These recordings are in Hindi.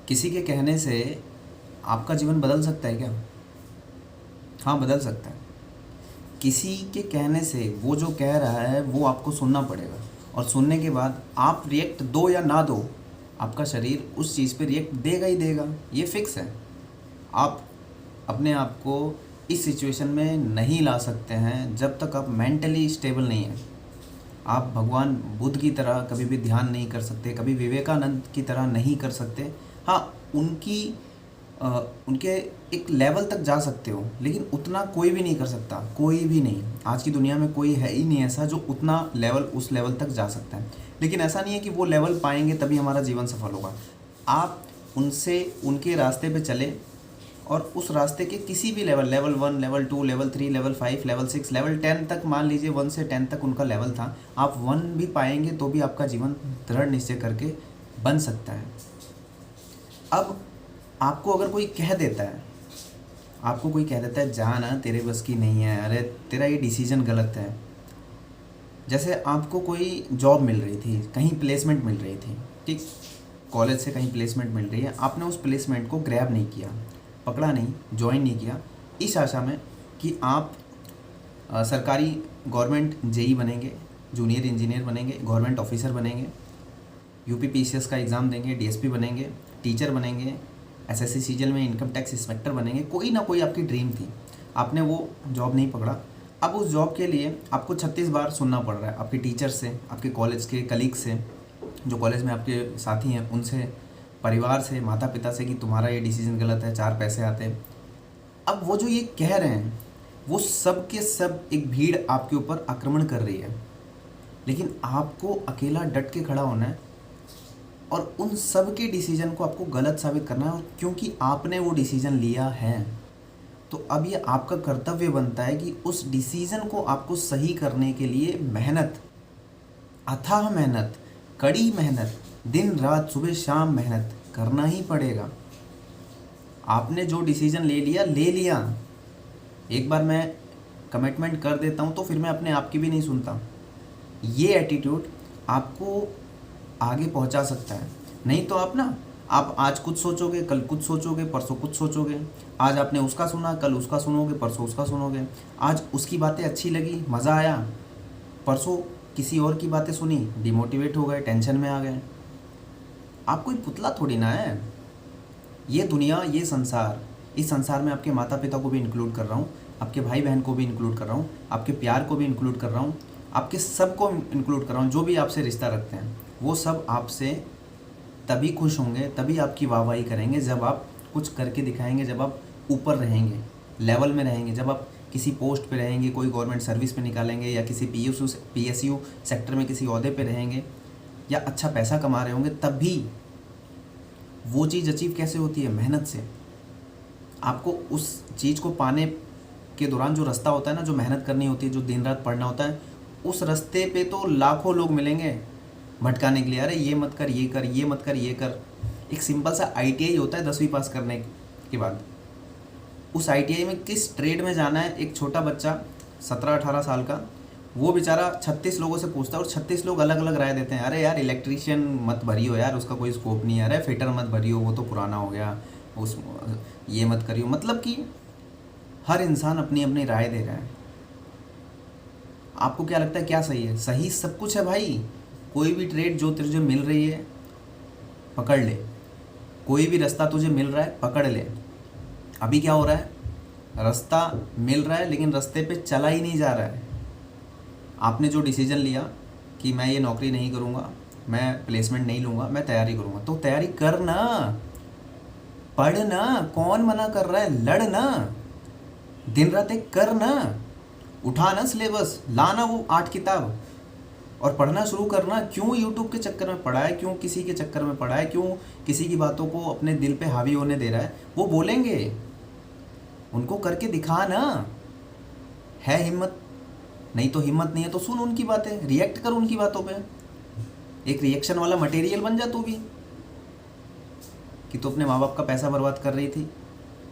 किसी के कहने से आपका जीवन बदल सकता है क्या? हाँ, बदल सकता है। किसी के कहने से वो जो कह रहा है वो आपको सुनना पड़ेगा, और सुनने के बाद आप रिएक्ट दो या ना दो, आपका शरीर उस चीज़ पे रिएक्ट देगा ही देगा, ये फिक्स है। आप अपने आप को इस सिचुएशन में नहीं ला सकते हैं जब तक आप मेंटली स्टेबल नहीं हैं। आप भगवान बुद्ध की तरह कभी भी ध्यान नहीं कर सकते, कभी विवेकानंद की तरह नहीं कर सकते। हाँ, उनके एक लेवल तक जा सकते हो, लेकिन उतना कोई भी नहीं कर सकता, कोई भी नहीं। आज की दुनिया में कोई है ही नहीं ऐसा जो उतना लेवल, उस लेवल तक जा सकता है। लेकिन ऐसा नहीं है कि वो लेवल पाएंगे तभी हमारा जीवन सफल होगा। आप उनसे, उनके रास्ते पे चले, और उस रास्ते के किसी भी level, level 1, level 2, level 3, level 5, level 6, level 10 तक, मान लीजिए 1 से 10 तक उनका लेवल था, आप 1 भी पाएंगे तो भी आपका जीवन दृढ़ निश्चय करके बन सकता है। अब आपको अगर कोई कह देता है, आपको कोई कह देता है जा ना, तेरे बस की नहीं है, अरे तेरा ये डिसीजन गलत है। जैसे आपको कोई जॉब मिल रही थी, कहीं प्लेसमेंट मिल रही थी, ठीक, कॉलेज से कहीं प्लेसमेंट मिल रही है, आपने उस प्लेसमेंट को ग्रैब नहीं किया, पकड़ा नहीं, ज्वाइन नहीं किया, इस आशा में कि आप सरकारी गवर्नमेंट जेई बनेंगे, जूनियर इंजीनियर बनेंगे, गवर्नमेंट ऑफिसर बनेंगे, यूपीपीसीएस का एग्ज़ाम देंगे, डीएसपी बनेंगे, टीचर बनेंगे, एसएससी सीजीएल में इनकम टैक्स इंस्पेक्टर बनेंगे। कोई ना कोई आपकी ड्रीम थी, आपने वो जॉब नहीं पकड़ा। अब उस जॉब के लिए आपको 36 बार सुनना पड़ रहा है, आपके टीचर से, आपके कॉलेज के कलीग से, जो कॉलेज में आपके साथी हैं उनसे, परिवार से, माता पिता से, कि तुम्हारा ये डिसीजन गलत है, 4 पैसे आते हैं। अब वो जो ये कह रहे हैं, वो सब के सब एक भीड़ आपके ऊपर आक्रमण कर रही है, लेकिन आपको अकेला डट के खड़ा होना है और उन सब के डिसीजन को आपको गलत साबित करना है। और क्योंकि आपने वो डिसीजन लिया है, तो अब ये आपका कर्तव्य बनता है कि उस डिसीजन को आपको सही करने के लिए मेहनत, अथाह मेहनत, कड़ी मेहनत, दिन रात, सुबह शाम मेहनत करना ही पड़ेगा। आपने जो डिसीजन ले लिया, ले लिया। एक बार मैं कमिटमेंट कर देता हूँ तो फिर मैं अपने आप की भी नहीं सुनता। ये एटीट्यूड आपको आगे पहुँचा सकता है। नहीं तो आप आज कुछ सोचोगे, कल कुछ सोचोगे, परसों कुछ सोचोगे। आज आपने उसका सुना, कल उसका सुनोगे, परसों उसका सुनोगे। आज उसकी बातें अच्छी लगी, मज़ा आया, परसों किसी और की बातें सुनी, डिमोटिवेट हो गए, टेंशन में आ गए। आप कोई पुतला थोड़ी ना है। ये दुनिया, ये संसार, इस संसार में आपके माता पिता को भी इंक्लूड कर रहा हूँ, आपके भाई बहन को भी इंक्लूड कर रहा हूँ, आपके प्यार को भी इंक्लूड कर रहा हूँ, आपके सबको इंक्लूड कर रहा हूँ। जो भी आपसे रिश्ता रखते हैं वो सब आपसे तभी खुश होंगे, तभी आपकी वाहवाही करेंगे जब आप कुछ करके दिखाएंगे, जब आप ऊपर रहेंगे, लेवल में रहेंगे, जब आप किसी पोस्ट पे रहेंगे, कोई गवर्नमेंट सर्विस पे निकालेंगे, या किसी पीएसयू सेक्टर में किसी ओहदे पे रहेंगे, या अच्छा पैसा कमा रहे होंगे। तभी वो चीज़ अचीव कैसे होती है? मेहनत से। आपको उस चीज़ को पाने के दौरान जो रास्ता होता है ना, जो मेहनत करनी होती है, जो दिन रात पढ़ना होता है, उस रास्ते पे तो लाखों लोग मिलेंगे भटकाने के लिए। अरे ये मत कर, ये कर, ये मत कर, ये कर। एक सिंपल सा आईटीआई होता है 10वीं पास करने के बाद। उस आईटीआई में किस ट्रेड में जाना है, एक छोटा बच्चा 17-18 साल का, वो बेचारा 36 लोगों से पूछता है, और 36 लोग अलग अलग राय देते हैं। अरे यार इलेक्ट्रीशियन मत भरियो यार, उसका कोई स्कोप नहीं है। अरे फिटर मत भरियो, वो तो पुराना हो गया। उस ये मत करियो। मतलब कि हर इंसान अपनी अपनी राय दे रहा है। आपको क्या लगता है क्या सही है? सही सब कुछ है भाई। कोई भी ट्रेड जो तुझे मिल रही है पकड़ ले, कोई भी रास्ता तुझे मिल रहा है पकड़ ले। अभी क्या हो रहा है? रास्ता मिल रहा है लेकिन रास्ते पे चला ही नहीं जा रहा है। आपने जो डिसीजन लिया कि मैं ये नौकरी नहीं करूँगा, मैं प्लेसमेंट नहीं लूँगा, मैं तैयारी करूँगा, तो तैयारी कर ना, पढ़ ना, कौन मना कर रहा है? लड़ ना, दिन रात एक कर ना, उठा ना सिलेबस, लाना वो 8 किताब और पढ़ना शुरू करना। क्यों यूट्यूब के चक्कर में पढ़ा है? क्यों किसी के चक्कर में पढ़ा है? क्यों किसी की बातों को अपने दिल पे हावी होने दे रहा है? वो बोलेंगे, उनको करके दिखा ना। है हिम्मत? नहीं तो हिम्मत नहीं है तो सुन उनकी बातें, रिएक्ट कर उनकी बातों पे। एक रिएक्शन वाला मटेरियल बन जा तू भी, कि तू अपने माँ बाप का पैसा बर्बाद कर रही थी,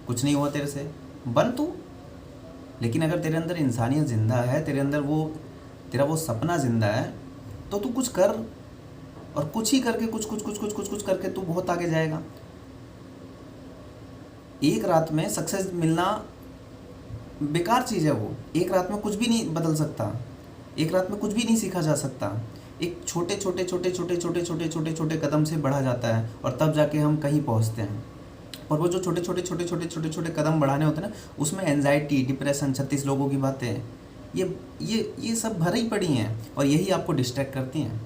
कुछ नहीं हुआ तेरे से, बन तू। लेकिन अगर तेरे अंदर इंसानियत ज़िंदा है, तेरे अंदर वो तेरा वो सपना ज़िंदा है, तो तू कुछ कर, और कुछ ही करके कुछ कुछ कुछ कुछ कुछ कुछ करके तू बहुत आगे जाएगा। एक रात में सक्सेस मिलना बेकार चीज़ है। वो एक रात में कुछ भी नहीं बदल सकता, एक रात में कुछ भी नहीं सीखा जा सकता। एक छोटे छोटे छोटे छोटे छोटे छोटे छोटे छोटे कदम से बढ़ा जाता है और तब जाके हम कहीं पहुंचते हैं। और वो जो छोटे छोटे छोटे छोटे छोटे छोटे कदम बढ़ाने होते हैं ना, उसमें एंजाइटी, डिप्रेशन, 36 लोगों की बातें, ये सब भरी पड़ी हैं और यही आपको डिस्ट्रैक्ट करती हैं।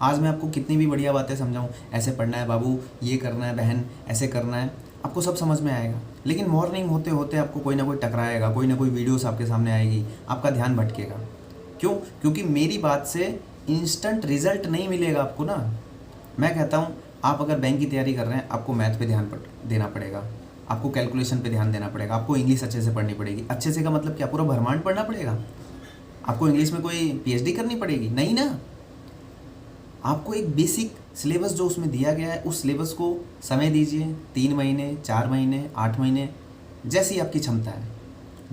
आज मैं आपको कितनी भी बढ़िया बातें समझाऊं, ऐसे पढ़ना है बाबू, ये करना है बहन, ऐसे करना है, आपको सब समझ में आएगा। लेकिन मॉर्निंग होते होते आपको कोई ना कोई टकराएगा, कोई ना कोई वीडियोस आपके सामने आएगी, आपका ध्यान भटकेगा। क्यों? क्योंकि मेरी बात से इंस्टेंट रिजल्ट नहीं मिलेगा आपको ना। मैं कहता हूँ आप अगर बैंक की तैयारी कर रहे हैं, आपको मैथ पे ध्यान देना पड़ेगा, आपको कैलकुलेशन पे ध्यान देना पड़ेगा, आपको इंग्लिश अच्छे से पढ़नी पड़ेगी। अच्छे से का मतलब क्या? पूरा भरमांड पढ़ना पड़ेगा? आपको इंग्लिश में कोई पीएचडी करनी पड़ेगी? नहीं ना। आपको एक बेसिक सिलेबस जो उसमें दिया गया है, उस सिलेबस को समय दीजिए, 3 महीने, 4 महीने, 8 महीने, जैसी आपकी क्षमता है,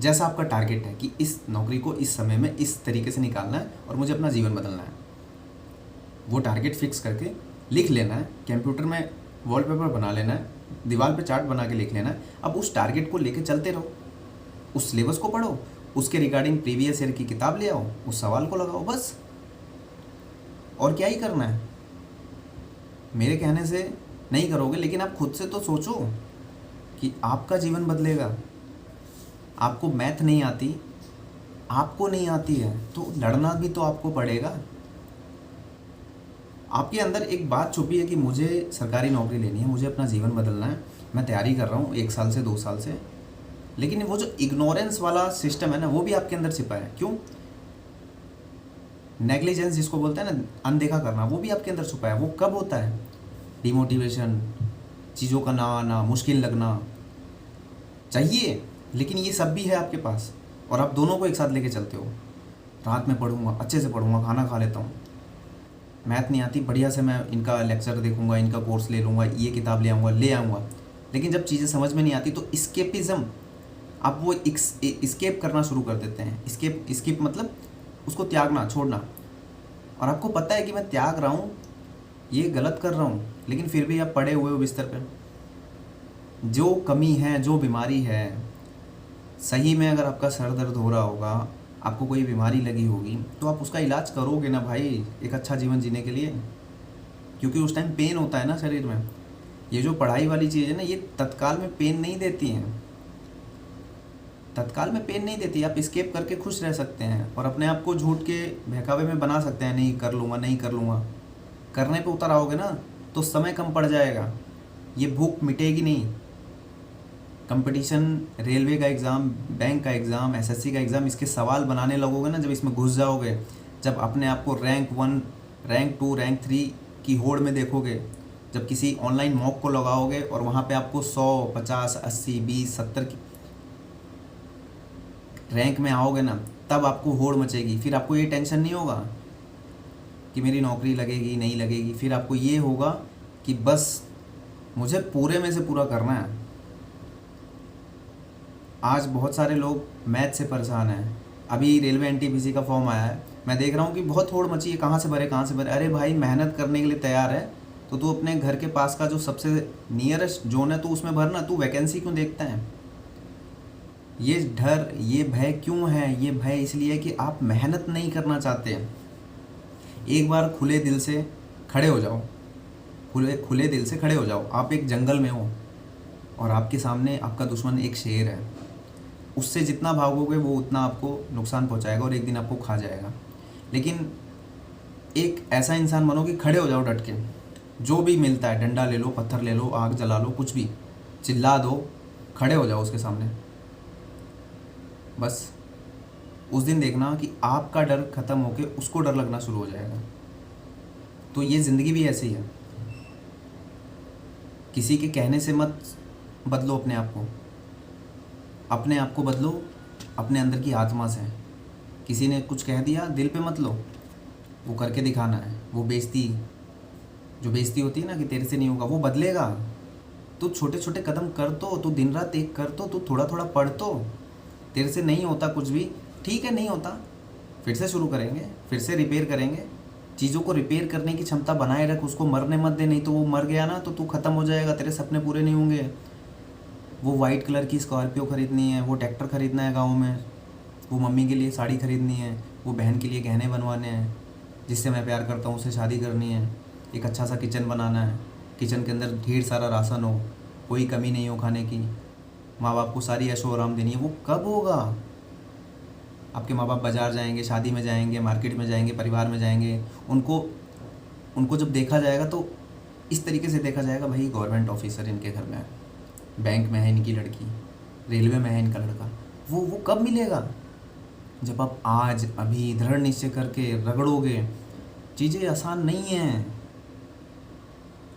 जैसा आपका टारगेट है कि इस नौकरी को इस समय में इस तरीके से निकालना है और मुझे अपना जीवन बदलना है। वो टारगेट फिक्स करके लिख लेना है, कंप्यूटर में वॉलपेपर बना लेना है, दीवार पे चार्ट बना के लिख लेना है। अब उस टारगेट को लेके चलते रहो, उस सिलेबस को पढ़ो, उसके रिगार्डिंग प्रीवियस ईयर की किताब ले आओ, उस सवाल को लगाओ, बस। और क्या ही करना है। मेरे कहने से नहीं करोगे, लेकिन आप खुद से तो सोचो कि आपका जीवन बदलेगा। आपको मैथ नहीं आती, आपको नहीं आती है तो लड़ना भी तो आपको पड़ेगा। आपके अंदर एक बात छुपी है कि मुझे सरकारी नौकरी लेनी है, मुझे अपना जीवन बदलना है, मैं तैयारी कर रहा हूँ 1 साल से 2 साल से। लेकिन वो जो इग्नोरेंस वाला सिस्टम है ना, वो भी आपके अंदर छिपा है। क्यों? नेग्लिजेंस जिसको बोलते हैं ना, अनदेखा करना, वो भी आपके अंदर छुपा है। वो कब होता है? डिमोटिवेशन, चीज़ों का ना आना, मुश्किल लगना चाहिए, लेकिन ये सब भी है आपके पास और आप दोनों को एक साथ लेके चलते हो। रात में पढ़ूंगा, अच्छे से पढ़ूंगा, खाना खा लेता हूँ, मैथ नहीं आती, बढ़िया से मैं इनका लेक्चर देखूंगा, इनका कोर्स ले लूँगा, ये किताब ले आऊँगा। लेकिन जब चीज़ें समझ में नहीं आती तो इस्केपिज़म, आप वो इस्केप करना शुरू कर देते हैं। इस्केप मतलब उसको त्यागना, छोड़ना। और आपको पता है कि मैं त्याग रहा हूँ, ये गलत कर रहा हूँ, लेकिन फिर भी आप पड़े हुए हो बिस्तर पर। जो कमी है, जो बीमारी है, सही में अगर आपका सर दर्द हो रहा होगा, आपको कोई बीमारी लगी होगी, तो आप उसका इलाज करोगे ना भाई, एक अच्छा जीवन जीने के लिए। क्योंकि उस टाइम पेन होता है ना शरीर में। ये जो पढ़ाई वाली चीज़ है ना, ये तत्काल में पेन नहीं देती हैं, तत्काल में पेन नहीं देती। आप एस्केप करके खुश रह सकते हैं और अपने आप को झूठ के बहकावे में बना सकते हैं, नहीं कर लूँगा, नहीं कर लूँगा। करने पे उतर आओगे ना तो समय कम पड़ जाएगा, ये भूख मिटेगी नहीं। कंपटीशन, रेलवे का एग्ज़ाम, बैंक का एग्ज़ाम, एसएससी का एग्ज़ाम, इसके सवाल बनाने लगोगे ना, जब इसमें घुस जाओगे, जब अपने आप को रैंक 1, रैंक 2, रैंक 3 की होड़ में देखोगे, जब किसी ऑनलाइन मॉक को लगाओगे और वहाँ पे आपको 100, 50, 80, 20, 70 की रैंक में आओगे ना, तब आपको होड़ मचेगी। फिर आपको ये टेंशन नहीं होगा कि मेरी नौकरी लगेगी नहीं लगेगी, फिर आपको ये होगा कि बस मुझे पूरे में से पूरा करना है। आज बहुत सारे लोग मैथ से परेशान हैं। अभी रेलवे एनटीपीसी का फॉर्म आया है, मैं देख रहा हूँ कि बहुत होड़ मची है, कहाँ से भरे कहाँ से भरे। अरे भाई, मेहनत करने के लिए तैयार है तो तू अपने घर के पास का जो सबसे नियरेस्ट जोन है तो उसमें भरना। तू वैकेंसी क्यों देखता है? ये डर, ये भय क्यों है? ये भय इसलिए कि आप मेहनत नहीं करना चाहते हैं। एक बार खुले दिल से खड़े हो जाओ, खुले दिल से खड़े हो जाओ। आप एक जंगल में हो और आपके सामने आपका दुश्मन एक शेर है, उससे जितना भागोगे वो उतना आपको नुकसान पहुंचाएगा और एक दिन आपको खा जाएगा। लेकिन एक ऐसा इंसान बनो कि खड़े हो जाओ डट के, जो भी मिलता है, डंडा ले लो, पत्थर ले लो, आग जला लो, कुछ भी, चिल्ला दो, खड़े हो जाओ उसके सामने। बस उस दिन देखना कि आपका डर खत्म होके उसको डर लगना शुरू हो जाएगा। तो ये ज़िंदगी भी ऐसी है, किसी के कहने से मत बदलो अपने आप को, अपने आप को बदलो अपने अंदर की आत्मा से। किसी ने कुछ कह दिया, दिल पे मत लो, वो करके दिखाना है। वो बेइज्जती, जो बेइज्जती होती है ना कि तेरे से नहीं होगा, वो बदलेगा। तू छोटे छोटे कदम कर, तो तू दिन रात एक कर, तो तू थोड़ा थोड़ा पढ़, तो तेरे से नहीं होता कुछ भी, ठीक है, नहीं होता, फिर से शुरू करेंगे, फिर से रिपेयर करेंगे। चीज़ों को रिपेयर करने की क्षमता बनाए रख, उसको मरने मत दे, नहीं तो वो मर गया ना तो तू ख़त्म हो जाएगा, तेरे सपने पूरे नहीं होंगे। वो वाइट कलर की स्कॉर्पियो ख़रीदनी है, वो ट्रैक्टर ख़रीदना है गाँव में, वो मम्मी के लिए साड़ी ख़रीदनी है, वो बहन के लिए गहने बनवाने हैं, जिससे मैं प्यार करता हूँ उससे शादी करनी है, एक अच्छा सा किचन बनाना है, किचन के अंदर ढेर सारा राशन हो, कोई कमी नहीं हो खाने की, माँ बाप को सारी ऐशो आराम देनी है। वो कब होगा? आपके माँ बाप बाज़ार जाएंगे, शादी में जाएंगे, मार्केट में जाएंगे, परिवार में जाएंगे, उनको उनको जब देखा जाएगा तो इस तरीके से देखा जाएगा, भाई गवर्नमेंट ऑफिसर इनके घर में है, बैंक में है इनकी लड़की, रेलवे में है इनका लड़का। वो कब मिलेगा? जब आप आज अभी दृढ़ निश्चय करके रगड़ोगे। चीज़ें आसान नहीं हैं,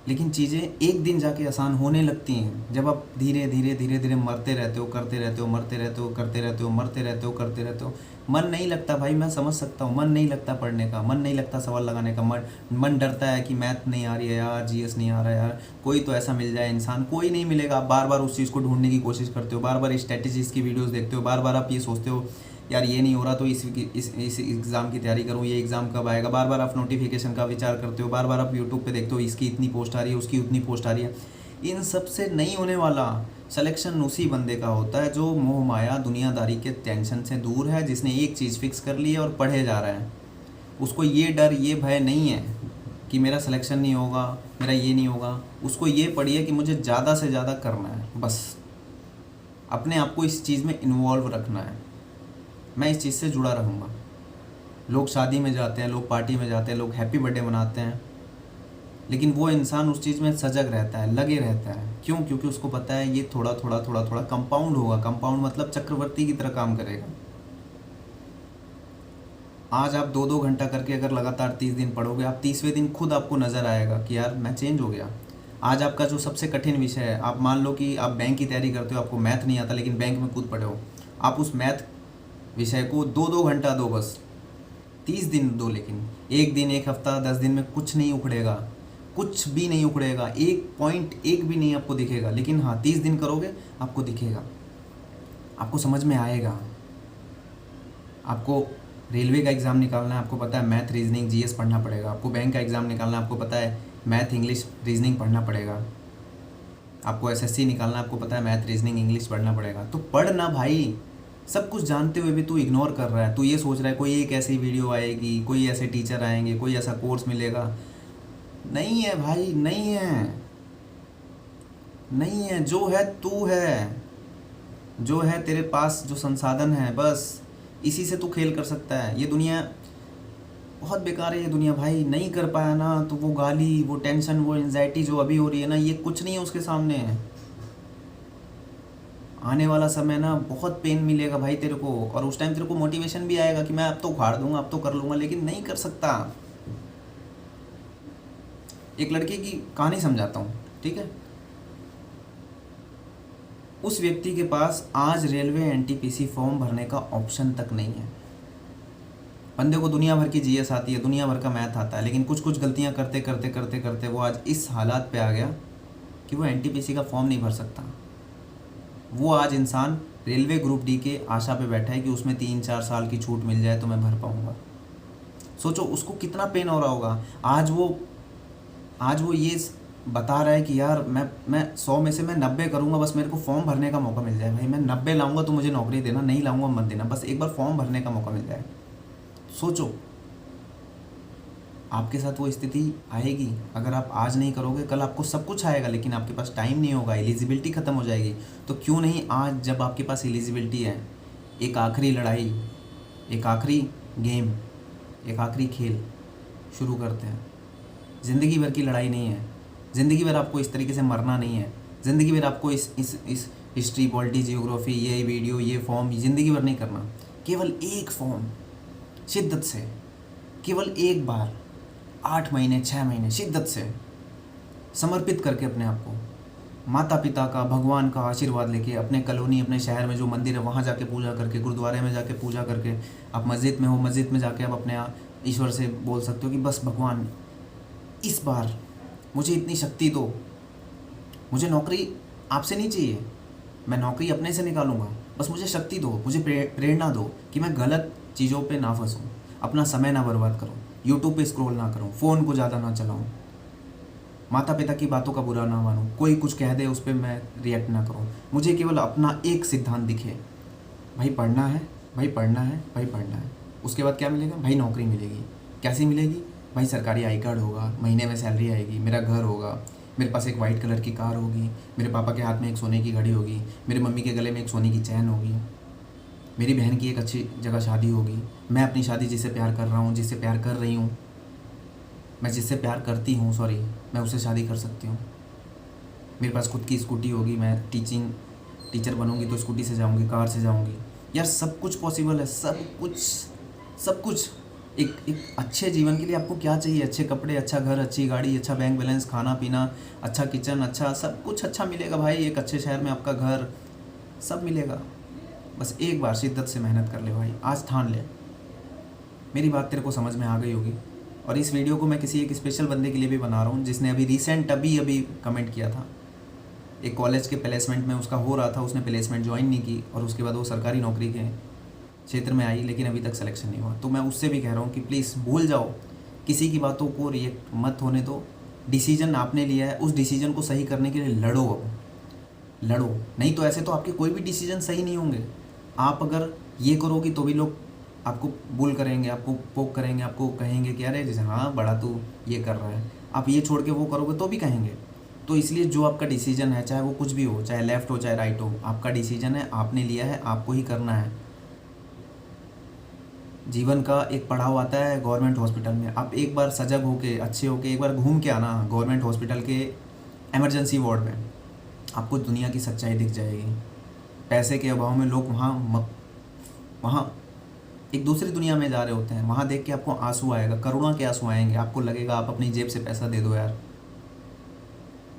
लेकिन चीज़ें एक दिन जाके आसान होने लगती हैं जब आप धीरे धीरे धीरे धीरे मरते रहते हो, करते रहते हो, मरते रहते हो, करते रहते हो, मरते रहते हो, करते रहते हो। मन नहीं लगता भाई, मैं समझ सकता हूँ, मन नहीं लगता पढ़ने का, मन नहीं लगता सवाल लगाने का, मन डरता है कि मैथ नहीं आ रही है यार, जीएस नहीं आ रहा है यार, कोई तो ऐसा मिल जाए इंसान। कोई नहीं मिलेगा। आप बार बार उस चीज़ को ढूंढने की कोशिश करते हो, बार बार स्ट्रेटजीज़ की वीडियोज़ देखते हो, बार बार आप ये सोचते हो यार ये नहीं हो रहा तो इस एग्ज़ाम की तैयारी करूँ, ये एग्ज़ाम कब आएगा। बार बार आप नोटिफिकेशन का विचार करते हो, बार बार आप यूट्यूब पे देखते हो इसकी इतनी पोस्ट आ रही है, उसकी उतनी पोस्ट आ रही है। इन सब से नहीं होने वाला। सिलेक्शन उसी बंदे का होता है जो मोह माया दुनियादारी के टेंशन से दूर है, जिसने एक चीज़ फिक्स कर ली है और पढ़े जा रहा है। उसको ये डर ये भय नहीं है कि मेरा सिलेक्शन नहीं होगा, मेरा ये नहीं होगा। उसको ये पड़ी है कि मुझे ज़्यादा से ज़्यादा करना है, बस अपने आप को इस चीज़ में इन्वॉल्व रखना है। मैं इस चीज़ से जुड़ा रहूँगा। लोग शादी में जाते हैं, लोग पार्टी में जाते हैं, लोग हैप्पी बर्थडे मनाते हैं, लेकिन वो इंसान उस चीज़ में सजग रहता है, लगे रहता है। क्यों? क्योंकि उसको पता है ये थोड़ा थोड़ा थोड़ा थोड़ा कंपाउंड होगा। कंपाउंड मतलब चक्रवर्ती की तरह काम करेगा। आज आप 2-2 घंटा करके अगर लगातार 30 दिन पढ़ोगे, आप 30वें दिन खुद आपको नज़र आएगा कि यार मैं चेंज हो गया। आज आपका जो सबसे कठिन विषय है, आप मान लो कि आप बैंक की तैयारी करते हो, आपको मैथ नहीं आता, लेकिन बैंक में खुद पढ़े हो, आप उस मैथ विषय को 2-2 घंटा दो, बस 30 दिन दो, लेकिन एक दिन, एक हफ्ता, 10 दिन में कुछ नहीं उखड़ेगा, कुछ भी नहीं उखड़ेगा, एक पॉइंट एक भी नहीं आपको दिखेगा। लेकिन हाँ, 30 दिन करोगे आपको दिखेगा, आपको समझ में आएगा। आपको रेलवे का एग्ज़ाम निकालना है, आपको पता है मैथ रीजनिंग जीएस पढ़ना पड़ेगा। आपको बैंक का एग्ज़ाम निकालना है, आपको पता है मैथ इंग्लिश रीजनिंग पढ़ना पड़ेगा। आपको एसएससी निकालना है, आपको पता है मैथ रीजनिंग इंग्लिश पढ़ना पड़ेगा। तो पढ़ना भाई। सब कुछ जानते हुए भी तू इग्नोर कर रहा है। तू ये सोच रहा है कोई एक ऐसी वीडियो आएगी, कोई ऐसे टीचर आएंगे, कोई ऐसा कोर्स मिलेगा। नहीं है भाई, नहीं है, नहीं है। जो है तू है, जो है तेरे पास, जो संसाधन है, बस इसी से तू खेल कर सकता है। ये दुनिया बहुत बेकार है। ये दुनिया भाई, नहीं कर पाया ना तो वो गाली, वो टेंशन, वो एंजाइटी जो अभी हो रही है ना, ये कुछ नहीं है उसके सामने। आने वाला समय ना बहुत पेन मिलेगा भाई तेरे को, और उस टाइम तेरे को मोटिवेशन भी आएगा कि मैं अब तो उखाड़ दूंगा, अब तो कर लूँगा, लेकिन नहीं कर सकता। एक लड़के की कहानी समझाता हूँ, ठीक है। उस व्यक्ति के पास आज रेलवे एनटीपीसी फॉर्म भरने का ऑप्शन तक नहीं है। बंदे को दुनिया भर की जीएस आती है, दुनिया भर का मैथ आता है, लेकिन कुछ कुछ गलतियाँ करते करते करते करते वो आज इस हालात पे आ गया कि वो एनटीपीसी का फॉर्म नहीं भर सकता। वो आज इंसान रेलवे ग्रुप डी के आशा पे बैठा है कि उसमें 3-4 साल की छूट मिल जाए तो मैं भर पाऊँगा। सोचो उसको कितना पेन हो रहा होगा। आज वो ये बता रहा है कि यार मैं 100 में से मैं 90 करूँगा, बस मेरे को फॉर्म भरने का मौका मिल जाए। भाई मैं 90 लाऊंगा तो मुझे नौकरी देना, नहीं लाऊंगा मत देना, बस एक बार फॉर्म भरने का मौका मिल जाए। सोचो आपके साथ वो स्थिति आएगी। अगर आप आज नहीं करोगे, कल आपको सब कुछ आएगा, लेकिन आपके पास टाइम नहीं होगा, एलिजिबिलिटी ख़त्म हो जाएगी। तो क्यों नहीं आज जब आपके पास एलिजिबिलिटी है, एक आखिरी लड़ाई, एक आखिरी गेम, एक आखिरी खेल शुरू करते हैं। ज़िंदगी भर की लड़ाई नहीं है, ज़िंदगी भर आपको इस तरीके से मरना नहीं है, ज़िंदगी भर आपको इस हिस्ट्री, पॉलिटी, जियोग्राफी, ये वीडियो, ये फॉर्म ज़िंदगी भर नहीं करना। केवल एक फॉर्म शिद्दत से, केवल एक बार 8 महीने 6 महीने शिद्दत से समर्पित करके अपने आप को माता पिता का, भगवान का आशीर्वाद लेके, अपने कॉलोनी, अपने शहर में जो मंदिर है वहाँ जाके पूजा करके, गुरुद्वारे में जाके पूजा करके, आप मस्जिद में हो, मस्जिद में जाके आप अपने ईश्वर से बोल सकते हो कि बस भगवान इस बार मुझे इतनी शक्ति दो, मुझे नौकरी आपसे नहीं चाहिए, मैं नौकरी अपने से निकालूंगा, बस मुझे शक्ति दो, मुझे प्रेरणा दो कि मैं गलत चीज़ों पे ना फंसूँ, अपना समय ना बर्बाद करूँ, यूट्यूब पे स्क्रॉल ना करूँ, फ़ोन को ज़्यादा ना चलाऊँ, माता पिता की बातों का बुरा ना मानूँ, कोई कुछ कह दे उस पर मैं रिएक्ट ना करूँ। मुझे केवल अपना एक सिद्धांत दिखे, भाई पढ़ना है, भाई पढ़ना है, भाई पढ़ना है। उसके बाद क्या मिलेगा? भाई नौकरी मिलेगी। कैसी मिलेगी? भाई सरकारी आई कार्ड होगा, महीने में सैलरी आएगी, मेरा घर होगा, मेरे पास एक वाइट कलर की कार होगी, मेरे पापा के हाथ में एक सोने की घड़ी होगी, मेरे मम्मी के गले में एक सोने की चैन होगी, मेरी बहन की एक अच्छी जगह शादी होगी, मैं अपनी शादी जिससे प्यार कर रहा हूँ, जिससे प्यार कर रही हूँ, मैं जिससे प्यार करती हूँ, सॉरी, मैं उससे शादी कर सकती हूँ। मेरे पास खुद की स्कूटी होगी, मैं टीचर बनूंगी तो स्कूटी से जाऊंगी, कार से जाऊंगी। यार सब कुछ पॉसिबल है, सब कुछ, सब कुछ। एक अच्छे जीवन के लिए आपको क्या चाहिए? अच्छे कपड़े, अच्छा घर, अच्छी गाड़ी, अच्छा बैंक बैलेंस, खाना पीना, अच्छा किचन, अच्छा सब कुछ अच्छा मिलेगा भाई। एक अच्छे शहर में आपका घर, सब मिलेगा। बस एक बार शिद्दत से मेहनत कर ले भाई, आज ठान ले। मेरी बात तेरे को समझ में आ गई होगी। और इस वीडियो को मैं किसी एक स्पेशल बंदे के लिए भी बना रहा हूँ, जिसने अभी रिसेंट अभी कमेंट किया था। एक कॉलेज के प्लेसमेंट में उसका हो रहा था, उसने प्लेसमेंट ज्वाइन नहीं की और उसके बाद वो सरकारी नौकरी के क्षेत्र में आई, लेकिन अभी तक सिलेक्शन नहीं हुआ। तो मैं उससे भी कह रहा हूँ कि प्लीज़ भूल जाओ, किसी की बातों को रिएक्ट मत होने दो। डिसीजन आपने लिया है, उस डिसीजन को सही करने के लिए लड़ो। अब लड़ो, नहीं तो ऐसे तो आपके कोई भी डिसीजन सही नहीं होंगे। आप अगर ये करोगे तो भी लोग आपको बुल करेंगे, आपको पोक करेंगे, आपको कहेंगे कि अरे जैसे हाँ बड़ा तू ये कर रहा है। आप ये छोड़ के वो करोगे तो भी कहेंगे। तो इसलिए जो आपका डिसीजन है, चाहे वो कुछ भी हो, चाहे लेफ़्ट हो चाहे राइट हो, आपका डिसीजन है, आपने लिया है, आपको ही करना है। जीवन का एक पड़ाव आता है गवर्नमेंट हॉस्पिटल में। आप एक बार सजग होके, अच्छे होके एक बार घूम के आना गवर्नमेंट हॉस्पिटल के इमरजेंसी वार्ड में, आपको दुनिया की सच्चाई दिख जाएगी। पैसे के अभाव में लोग वहाँ एक दूसरी दुनिया में जा रहे होते हैं। वहाँ देख के आपको आंसू आएगा, करुणा के आंसू आएंगे। आपको लगेगा आप अपनी जेब से पैसा दे दो यार।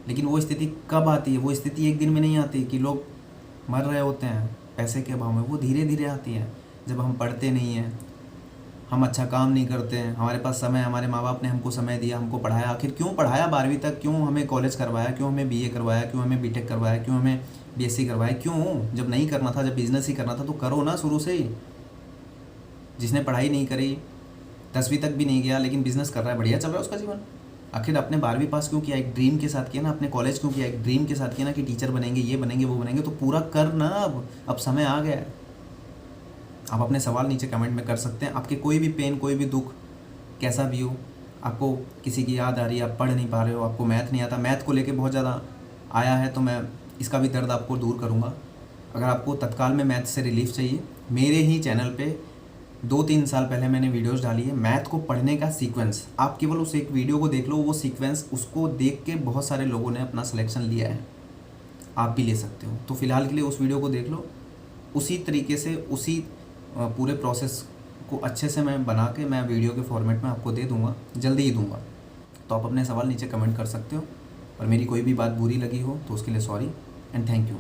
लेकिन वो स्थिति कब आती है? वो स्थिति एक दिन में नहीं आती कि लोग मर रहे होते हैं पैसे के अभाव में। वो धीरे धीरे आती है, जब हम पढ़ते नहीं हैं, हम अच्छा काम नहीं करते हैं, हमारे पास समय, हमारे माँ बाप ने हमको समय दिया, हमको पढ़ाया। आखिर क्यों पढ़ाया 12वीं तक? क्यों हमें कॉलेज करवाया? क्यों हमें BA करवाया? क्यों हमें BTech करवाया? क्यों हमें BSc करवाया? क्यों? जब नहीं करना था, जब बिज़नेस ही करना था तो करो ना शुरू से ही। जिसने पढ़ाई नहीं करी, 10वीं तक भी नहीं गया, लेकिन बिज़नेस कर रहा है, बढ़िया चल रहा है उसका जीवन। आखिर आपने 12वीं पास क्यों किया? एक ड्रीम के साथ किया ना। आपने कॉलेज क्यों किया? एक ड्रीम के साथ किया ना कि टीचर बनेंगे, ये बनेंगे, वो बनेंगे। तो पूरा कर ना। अब समय आ गया है। आप अपने सवाल नीचे कमेंट में कर सकते हैं। आपके कोई भी पेन, कोई भी दुख कैसा भी हो, आपको किसी की याद आ रही है, आप पढ़ नहीं पा रहे हो, आपको मैथ नहीं आता, मैथ को लेके बहुत ज़्यादा आया है, तो मैं इसका भी दर्द आपको दूर करूँगा। अगर आपको तत्काल में मैथ से रिलीफ चाहिए, मेरे ही चैनल पे 2-3 साल पहले मैंने वीडियोस डाली है मैथ को पढ़ने का सीक्वेंस। आप केवल उस एक वीडियो को देख लो, वो सीक्वेंस, उसको देख के बहुत सारे लोगों ने अपना सिलेक्शन लिया है। आप भी ले सकते हो। तो फिलहाल के लिए उस वीडियो को देख लो। उसी तरीके से, उसी पूरे प्रोसेस को अच्छे से मैं बना के मैं वीडियो के फॉर्मेट में आपको दे दूँगा, जल्दी ही दूँगा। तो आप अपने सवाल नीचे कमेंट कर सकते हो। और मेरी कोई भी बात बुरी लगी हो तो उसके लिए सॉरी एंड थैंक यू।